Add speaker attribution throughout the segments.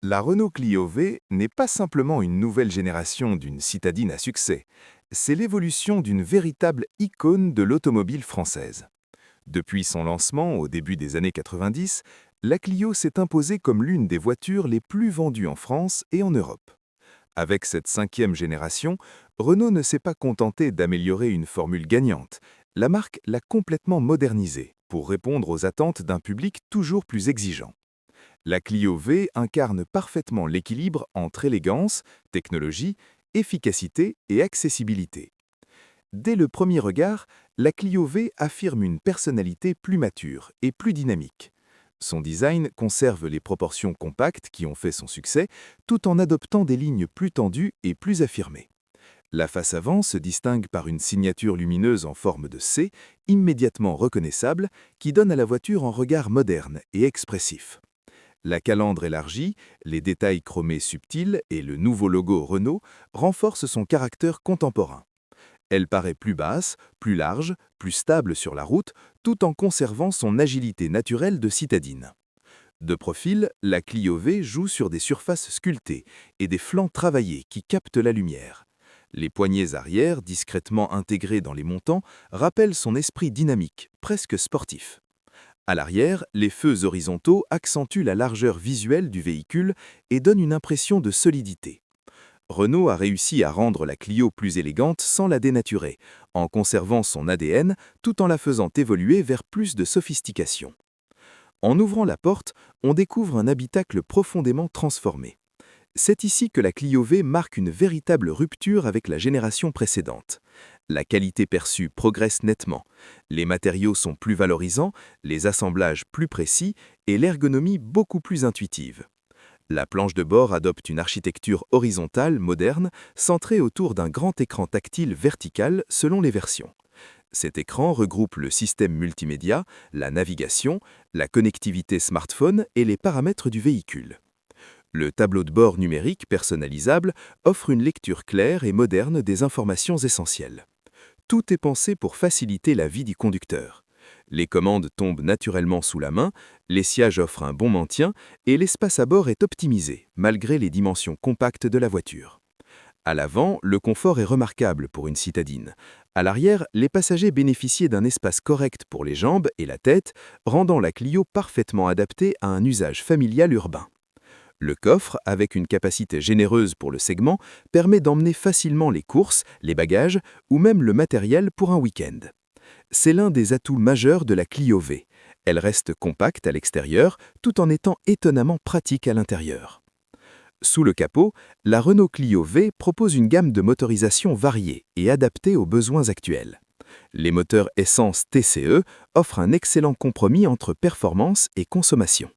Speaker 1: La Renault Clio V n'est pas simplement une nouvelle génération d'une citadine à succès, c'est l'évolution d'une véritable icône de l'automobile française. Depuis son lancement au début des années 90, la Clio s'est imposée comme l'une des voitures les plus vendues en France et en Europe. Avec cette cinquième génération, Renault ne s'est pas contenté d'améliorer une formule gagnante. La marque l'a complètement modernisée pour répondre aux attentes d'un public toujours plus exigeant. La Clio V incarne parfaitement l'équilibre entre élégance, technologie, efficacité et accessibilité. Dès le premier regard, la Clio V affirme une personnalité plus mature et plus dynamique. Son design conserve les proportions compactes qui ont fait son succès, tout en adoptant des lignes plus tendues et plus affirmées. La face avant se distingue par une signature lumineuse en forme de C, immédiatement reconnaissable, qui donne à la voiture un regard moderne et expressif. La calandre élargie, les détails chromés subtils et le nouveau logo Renault renforcent son caractère contemporain. Elle paraît plus basse, plus large, plus stable sur la route, tout en conservant son agilité naturelle de citadine. De profil, la Clio V joue sur des surfaces sculptées et des flancs travaillés qui captent la lumière. Les poignées arrière, discrètement intégrées dans les montants, rappellent son esprit dynamique, presque sportif. À l'arrière, les feux horizontaux accentuent la largeur visuelle du véhicule et donnent une impression de solidité. Renault a réussi à rendre la Clio plus élégante sans la dénaturer, en conservant son ADN tout en la faisant évoluer vers plus de sophistication. En ouvrant la porte, on découvre un habitacle profondément transformé. C'est ici que la Clio V marque une véritable rupture avec la génération précédente. La qualité perçue progresse nettement. Les matériaux sont plus valorisants, les assemblages plus précis et l'ergonomie beaucoup plus intuitive. La planche de bord adopte une architecture horizontale moderne, centrée autour d'un grand écran tactile vertical selon les versions. Cet écran regroupe le système multimédia, la navigation, la connectivité smartphone et les paramètres du véhicule. Le tableau de bord numérique personnalisable offre une lecture claire et moderne des informations essentielles. Tout est pensé pour faciliter la vie du conducteur. Les commandes tombent naturellement sous la main, les sièges offrent un bon maintien et l'espace à bord est optimisé, malgré les dimensions compactes de la voiture. À l'avant, le confort est remarquable pour une citadine. À l'arrière, les passagers bénéficient d'un espace correct pour les jambes et la tête, rendant la Clio parfaitement adaptée à un usage familial urbain. Le coffre, avec une capacité généreuse pour le segment, permet d'emmener facilement les courses, les bagages ou même le matériel pour un week-end. C'est l'un des atouts majeurs de la Clio V. Elle reste compacte à l'extérieur tout en étant étonnamment pratique à l'intérieur. Sous le capot, la Renault Clio V propose une gamme de motorisation variée et adaptée aux besoins actuels. Les moteurs essence TCE offrent un excellent compromis entre performance et consommation.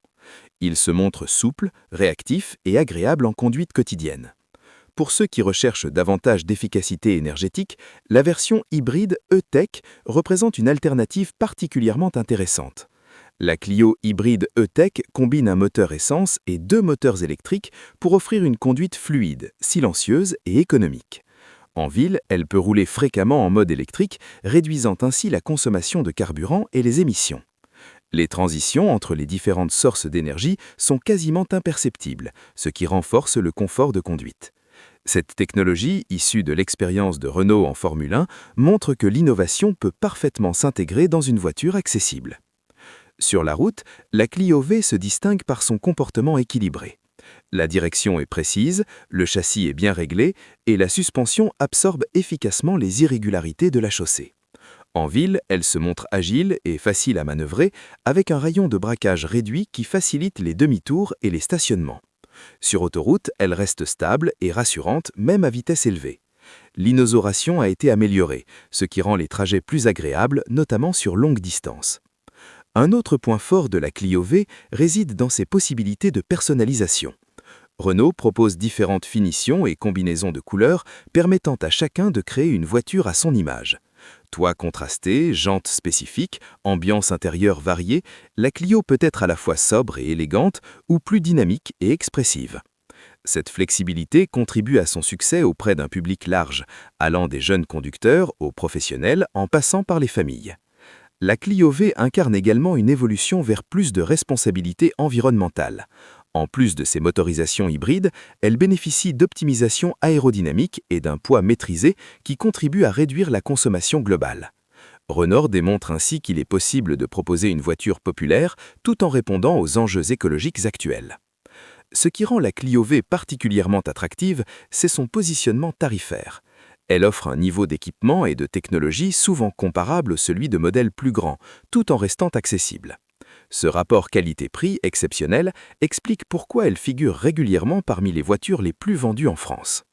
Speaker 1: Ils se montrent souples, réactifs et agréables en conduite quotidienne. Pour ceux qui recherchent davantage d'efficacité énergétique, la version hybride E-Tech représente une alternative particulièrement intéressante. La Clio hybride E-Tech combine un moteur essence et deux moteurs électriques pour offrir une conduite fluide, silencieuse et économique. En ville, elle peut rouler fréquemment en mode électrique, réduisant ainsi la consommation de carburant et les émissions. Les transitions entre les différentes sources d'énergie sont quasiment imperceptibles, ce qui renforce le confort de conduite. Cette technologie, issue de l'expérience de Renault en Formule 1, montre que l'innovation peut parfaitement s'intégrer dans une voiture accessible. Sur la route, la Clio V se distingue par son comportement équilibré. La direction est précise, le châssis est bien réglé et la suspension absorbe efficacement les irrégularités de la chaussée. En ville, elle se montre agile et facile à manœuvrer, avec un rayon de braquage réduit qui facilite les demi-tours et les stationnements. Sur autoroute, elle reste stable et rassurante, même à vitesse élevée. L'inosoration a été améliorée, ce qui rend les trajets plus agréables, notamment sur longue distance. Un autre point fort de la Clio V réside dans ses possibilités de personnalisation. Renault propose différentes finitions et combinaisons de couleurs permettant à chacun de créer une voiture à son image. Toit contrasté, jantes spécifiques, ambiance intérieure variée, la Clio peut être à la fois sobre et élégante ou plus dynamique et expressive. Cette flexibilité contribue à son succès auprès d'un public large, allant des jeunes conducteurs aux professionnels en passant par les familles. La Clio V incarne également une évolution vers plus de responsabilité environnementale. En plus de ses motorisations hybrides, elle bénéficie d'optimisation aérodynamique et d'un poids maîtrisé qui contribue à réduire la consommation globale. Renault démontre ainsi qu'il est possible de proposer une voiture populaire tout en répondant aux enjeux écologiques actuels. Ce qui rend la Clio V particulièrement attractive, c'est son positionnement tarifaire. Elle offre un niveau d'équipement et de technologie souvent comparable à celui de modèles plus grands, tout en restant accessible. Ce rapport qualité-prix exceptionnel explique pourquoi elle figure régulièrement parmi les voitures les plus vendues en France.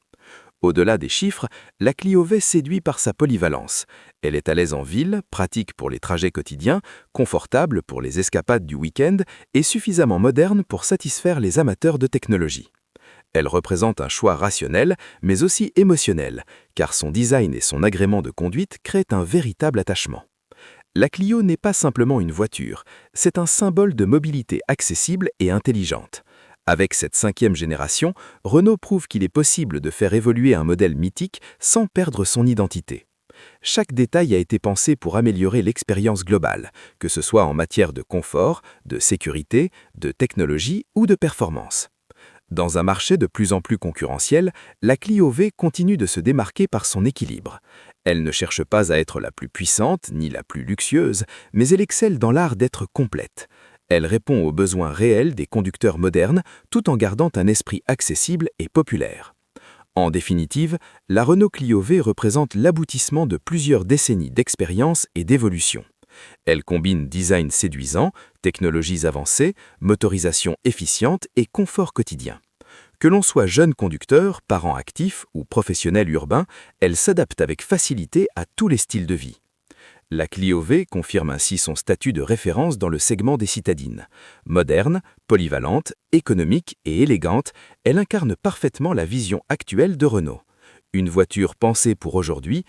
Speaker 1: Au-delà des chiffres, la Clio V séduit par sa polyvalence. Elle est à l'aise en ville, pratique pour les trajets quotidiens, confortable pour les escapades du week-end et suffisamment moderne pour satisfaire les amateurs de technologie. Elle représente un choix rationnel, mais aussi émotionnel, car son design et son agrément de conduite créent un véritable attachement. La Clio n'est pas simplement une voiture, c'est un symbole de mobilité accessible et intelligente. Avec cette 5e génération, Renault prouve qu'il est possible de faire évoluer un modèle mythique sans perdre son identité. Chaque détail a été pensé pour améliorer l'expérience globale, que ce soit en matière de confort, de sécurité, de technologie ou de performance. Dans un marché de plus en plus concurrentiel, la Clio V continue de se démarquer par son équilibre. Elle ne cherche pas à être la plus puissante ni la plus luxueuse, mais elle excelle dans l'art d'être complète. Elle répond aux besoins réels des conducteurs modernes tout en gardant un esprit accessible et populaire. En définitive, la Renault Clio V représente l'aboutissement de plusieurs décennies d'expérience et d'évolution. Elle combine design séduisant, technologies avancées, motorisation efficiente et confort quotidien. Que l'on soit jeune conducteur, parent actif ou professionnel urbain, elle s'adapte avec facilité à tous les styles de vie. La Clio V confirme ainsi son statut de référence dans le segment des citadines. Moderne, polyvalente, économique et élégante, elle incarne parfaitement la vision actuelle de Renault. Une voiture pensée pour aujourd'hui,